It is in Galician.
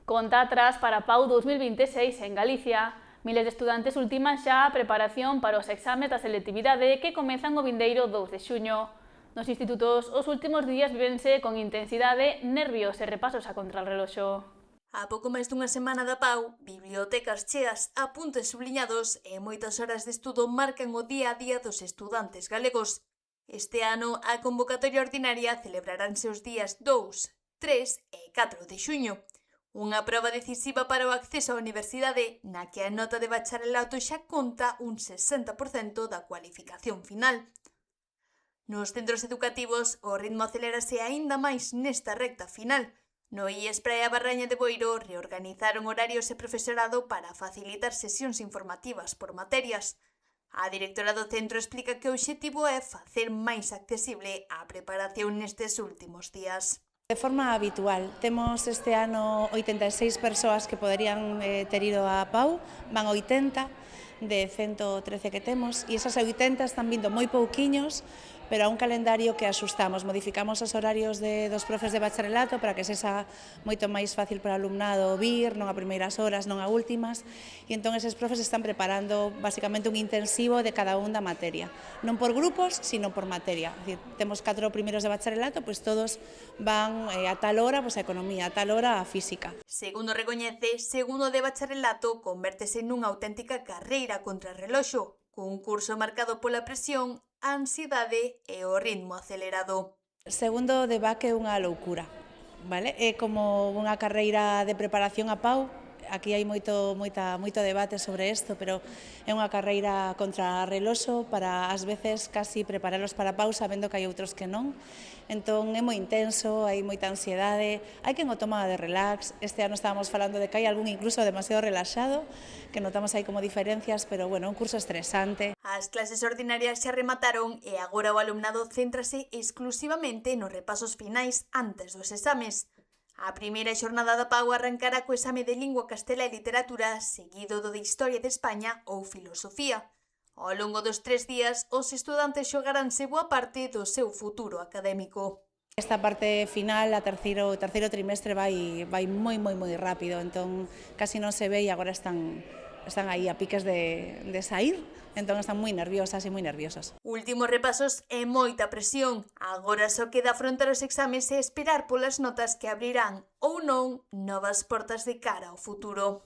Conta atrás para PAU 2026 en Galicia. Miles de estudantes ultiman xa a preparación para os exames da selectividade que comezan o vindeiro 2 de xuño. Nos institutos, os últimos días vivense con intensidade, nervios e repasos a contrarreloxo. A pouco máis dunha semana da PAU, bibliotecas cheas, apuntes subliñados e moitas horas de estudo marcan o día a día dos estudantes galegos. Este ano, a convocatoria ordinaria celebraránse os días 2, 3 e 4 de xuño. Unha proba decisiva para o acceso á universidade na que a nota de bacharelato xa conta un 60% da cualificación final. Nos centros educativos, o ritmo acelérase aínda máis nesta recta final. No IES Praia Barraña de Boiro reorganizaron horarios e profesorado para facilitar sesións informativas por materias. A directora do centro explica que o obxectivo é facer máis accesible a preparación nestes últimos días. De forma habitual, temos este ano 86 persoas que poderían ter ido a PAU, van 80 de 113 que temos, e esas 80 están vindo moi pouquiños, pero a un calendario que axustamos, modificamos os horarios dos profes de bacharelato para que sexa moito máis fácil para o alumnado vir, non a primeiras horas, non a últimas, e entón eses profes están preparando basicamente un intensivo de cada un da materia, non por grupos, sino por materia. É dicir, temos 4 primeiros de bacharelato, pois todos van a tal hora a economía, a tal hora a física. Segundo recoñece, segundo de bacharelato convértese nunha auténtica carreira contra reloxo, cun curso marcado pola presión, a ansiedade e o ritmo acelerado. Segundo de BAC é unha loucura, vale? É como unha carreira de preparación a PAU. Aquí hai moito debate sobre isto, pero é unha carreira contra reloxo para, ás veces, casi preparalos para PAU sabendo que hai outros que non. Entón, é moi intenso, hai moita ansiedade, hai quen o toma de relax. Este ano estábamos falando de que hai algún incluso demasiado relaxado, que notamos aí como diferencias, pero, bueno, é un curso estresante. As clases ordinarias xa remataron e agora o alumnado céntrase exclusivamente nos repasos finais antes dos exames. A primeira xornada da PAU arrancará co exame de Lingua Castelá e Literatura, seguido do de Historia de España ou Filosofía. Ao longo dos 3 días, os estudantes xogaránse boa parte do seu futuro académico. Esta parte final, o terceiro trimestre vai moi rápido, entón casi non se ve e agora están aí a piques de sair, entón están moi nerviosas e moi nerviosos. Últimos repasos e moita presión. Agora só queda afrontar os exames e esperar polas notas que abrirán ou non novas portas de cara ao futuro.